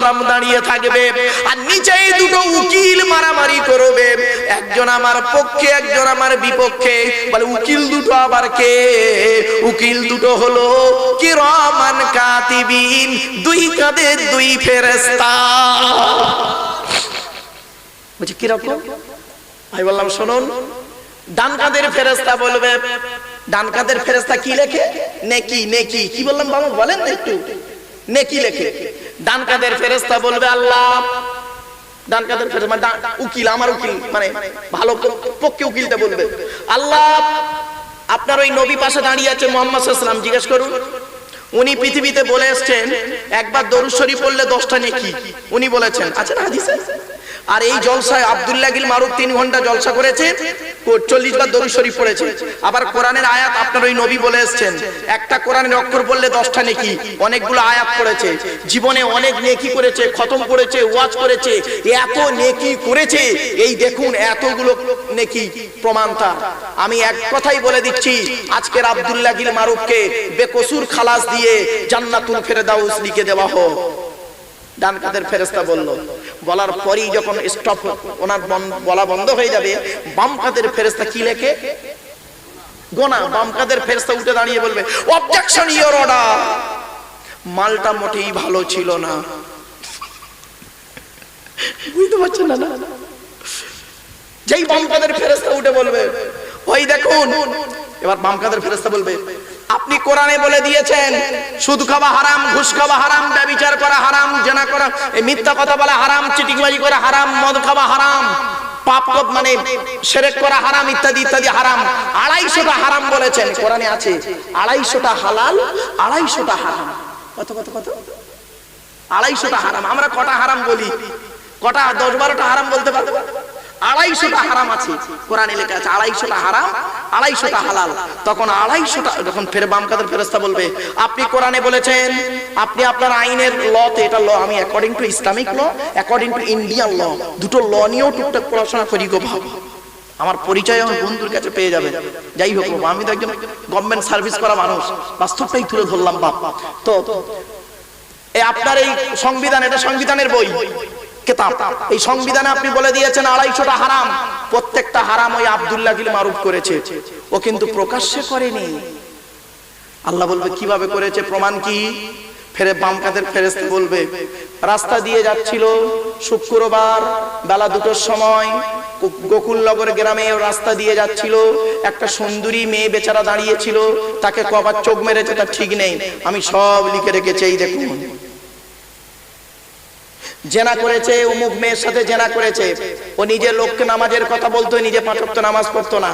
সাল্লাম দাঁড়িয়ে থাকবে আর নিচেই দুটো উকিল মারামারি করবে, একজন আমার পক্ষে একজন আমার বিপক্ষে। বলে উকিল দুটো আবার কে? উকিল দুটো হলো কিরামান কাতিবিন, দুই কাঁধের দুই ফেরেশতা। বুঝি কিরকম? আমি বললাম শুনুন, ডান কাঁধের ফেরেশতা বলবে, ডান কাঁধের ফেরেশতা কি লেখে? নেকি। নেকি কি বললাম বাবা বলেন না একটু? নেকি লেখে। ডান কাঁধের ফেরেশতা বলবে আল্লাহ, ডান কাঁধের ফেরেশতা মানে উকিল, আমার উকিল মানে ভালো পক্ষে উকিলটা বলবে, আল্লাহ আপনার ওই নবী পাশে দাঁড়িয়ে আছে মুহাম্মদ সাল্লাল্লাহু আলাইহি ওয়াসাল্লাম, জিজ্ঞেস করুন উনি পৃথিবীতে বলে এসেছেন একবার দরুদ শরীফ পড়লে 10টা নেকি, উনি বলেছেন, আছে না হাদিসে? আর এই জলসায় আব্দুল্লাহ গিল মারুফ 3 ঘন্টা জলসা করেছে, 40 বার দরুদ শরীফ পড়েছে। আবার কোরআনের আয়াত আপনার ওই নবী বলে এসেছেন একটা কোরআনের অক্ষর বললে 10টা নেকি, অনেকগুলো আয়াত পড়েছে, জীবনে অনেক নেকি করেছে, খতম করেছে, ওয়াজ করেছে, এত নেকি করেছে, এই দেখুন এতগুলো নেকি প্রমাণ তার। আমি এক কথাই বলে দিচ্ছি, আজকের আব্দুল্লাহ গিল মারুফকে বেকসুর খালাস দিয়ে জান্নাতুল ফেরদাউস লিখে দেওয়া হোক। ডান কাঁধের ফেরেশতা বলল, বলার পরেই যখন স্টপ ওনার বলা বন্ধ হয়ে যাবে, বাম কাঁধের ফেরেশতা কি লেখে? গোনা। বাম কাঁধের ফেরেশতা উঠে দাঁড়িয়ে বলবে অবজেকশন ইওর অর্ডার, মালটা মোটেই ভালো ছিল না। বুঝতে পারছেন না? যেই বাম কাঁধের ফেরেশতা উঠে বলবে ওই দেখুন, এবার বাম কাঁধের ফেরেশতা বলবে আপনি কোরআনে বলে দিয়েছেন সুদ খাওয়া হারাম, ঘুষ খাওয়া হারাম, ব্যভিচার করা হারাম, জেনা করা, এই মিথ্যা কথা বলা হারাম, চিটিংবাজি করা হারাম, মদ খাওয়া হারাম, পাপ মানে শিরক করা হারাম, ইত্যাদি ইত্যাদি হারাম। 250টা হারাম বলেছেন, কোরআনে আছে 250টা হালাল, 250টা হারাম। কত কত কত? 250টা হারাম। আমরা কটা হারাম বলি? কটা? 10-12টা হারাম বলতে পারবো? 250টা হারাম আছে, কোরআনে লেখা আছে 250টা হারাম, 250টা হালাল। তখন 250টা, যখন ফের বাম কাঁধের ফেরেশতা বলবে আপনি কোরআনে বলেছেন আপনি আপনার আইনের লতে, এটা ল, আমি according to Islamic law, according to Indian law, দুটো ল নিয়েও টুকটাক পড়াশোনা করি গো বাবা। আমার পরিচয় আমার বন্ধুর কাছে পেয়ে যাবে। যাই হোক, আমি তো একজন গভর্নমেন্ট সার্ভিস করা মানুষ, বাস্তবটাই তুলে ধরলাম বাপ। তো এই আপনার এই সংবিধান, এটা সংবিধানের বই কিতাব, এই সংবিধানে আপনি বলে দিয়েছেন 250টা হারাম, প্রত্যেকটা হারাম ওই আব্দুল্লাহ গিল মারুফ করেছে, ও কিন্তু প্রকাশ্যে করেনি। আল্লাহ বলবে কিভাবে করেছে, প্রমাণ কি? ফেরে বাম কাঁধের ফেরেশতা বলবে রাস্তা দিয়ে যাচ্ছিল শুক্রবার বেলা 2টোর সময়, গোকুলনগর গ্রামে রাস্তা দিয়ে যাচ্ছিল, একটা সুন্দরী মেয়ে বেচারা দাঁড়িয়েছিল, তাকে কবার চোখ মেরেছে তার ঠিক নেই, আমি সব লিখে রেখেছি। এই দেখুন, জেনা করেছে, অমুক মেয়ের সাথে জেনা করেছে, ও নিজের লোককে নামাজের কথা বলতো, নিজে 5 ওয়াক্ত নামাজ পড়তো না,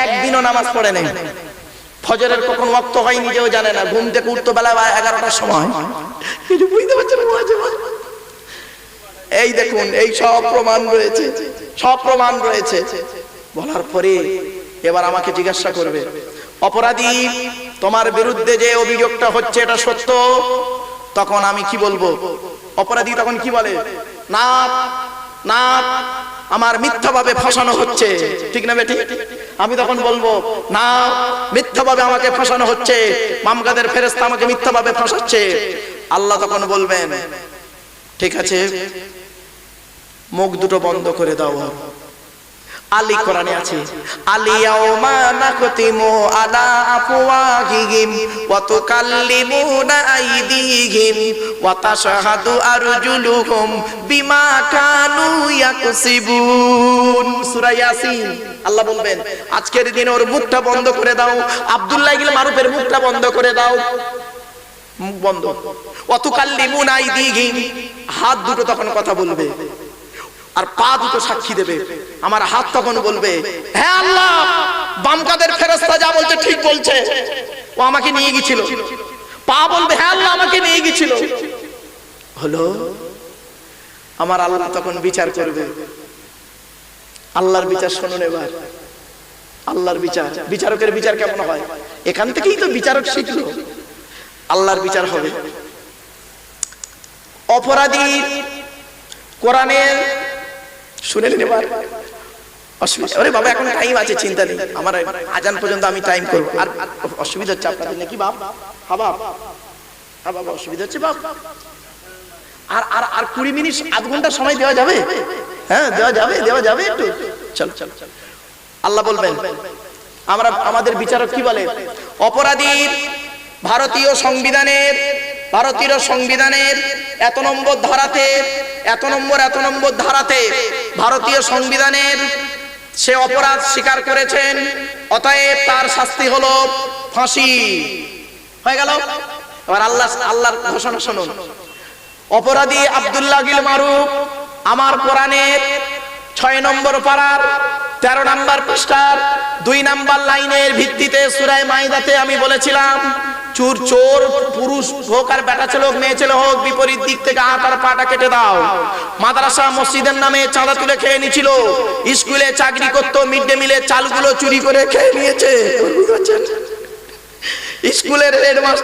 একদিনও নামাজ পড়ে নাই, ফজরের কখন ওয়াক্ত হয় নিজেও জানে না, ঘুম থেকে উঠতো বেলা 11টার সময়। কিছু বুঝতে পারছেন? এই দেখুন, এই সব প্রমাণ রয়েছে, সব প্রমাণ রয়েছে। বলার পরে এবার আমাকে জিজ্ঞাসা করবে অপরাধী তোমার বিরুদ্ধে যে অভিযোগটা হচ্ছে এটা সত্য? তখন আমি কি বলবো? অপরাধী তখন কি বলে, না না আমার মিথ্যাভাবে ফাঁসানো হচ্ছে, ঠিক না বেটি? আমি তখন বলবো না, মিথ্যাভাবে আমাকে ফাঁসানো হচ্ছে, বাম কাঁধের ফেরেশতা আমাকে মিথ্যাভাবে ফাঁসাচ্ছে। আল্লাহ তখন বলবেন ঠিক আছে, মুখ দুটো বন্ধ করে দাও। আলী কোরআনে আছে আলিয়াউমা নাকতিমু আলা আফওয়াহিহিম ওয়া তুকাল্লিমুনা আইদিহিম ওয়া তাশহাদু আরজুলুহুম বিমা কানু ইয়াকসিবুন। সূরা ইয়াসিন। আল্লাহ বলবেন আজকের দিনে ওর মুখটা বন্ধ করে দাও, আব্দুল্লাহ গিল মারুফের মুখটা বন্ধ করে দাও, মুখ বন্ধ। ওয়া তুকাল্লিমুনা আইদিহিম, হাত দুটো তখন কথা বলবে, আর পা দুটো সাক্ষী দেবে। আমার হাত তখন বলবে হ্যাঁ আল্লাহ, বাম কাঁধের ফেরেশতা যা বলছে ঠিক বলছে, ও আমাকে নিয়ে গিয়েছিল। পা বলবে হ্যাঁ আল্লাহ আমাকে নিয়ে গিয়েছিল। হলো আমার আল্লাহ তখন বিচার করবে। আল্লাহর বিচার শুনুন এবার, আল্লাহর বিচার। বিচারকের বিচার কেমন হয়? এখান থেকেই তো বিচারক শিখলো। আল্লাহর বিচার হবে। অপরাধী কোরআনের শুনে নিন এবার। অসুবিধা? আরে বাবা এখন টাইম আছে, চিন্তা নেই, আমার আজান পর্যন্ত আমি টাইম করবো। আর অসুবিধা হচ্ছে আপনাদের নাকি বাপ? হ্যাঁ বাপ, হ্যাঁ বাবা অসুবিধা হচ্ছে বাপ? আর আর আর 20 মিনিট আধ ঘন্টা সময় দেওয়া যাবে? হ্যাঁ দেওয়া যাবে একটু। চল আল্লাহ বলবেন, আমরা আমাদের বিচারক কি বলে? অপরাধীর ভারতীয় সংবিধানের এত নম্বর ধারাতে ভারতীয় সংবিধানের সে অপরাধ স্বীকার করেছেন, অতএব তার শাস্তি হলো ফাঁসি। হয়ে গেল। এবার আল্লাহর ঘোষণা শুনুন। অপরাধী আব্দুল্লাহ গিল মারুফ আমার কোরআনের 6 নম্বর পারার 13 নম্বর পৃষ্ঠার 2 নম্বর লাইনের ভিত্তিতে সূরা মাইদাতে আমি বলেছিলাম, চোর পুরুষ হোক আর বেটা ছেলে হোক মেয়ে ছেলে হোক, বিপরীত দিক থেকে হাত আর পাটা কেটে দাও। মাদ্রাসা মসজিদের নামে চাঁদা তুলে খেয়ে নিছিল, স্কুলে চাকরি করতো, মিড ডে মিলের চালগুলো চুরি করে খেয়ে নিয়েছে। স্কুলের হেডমাস্টার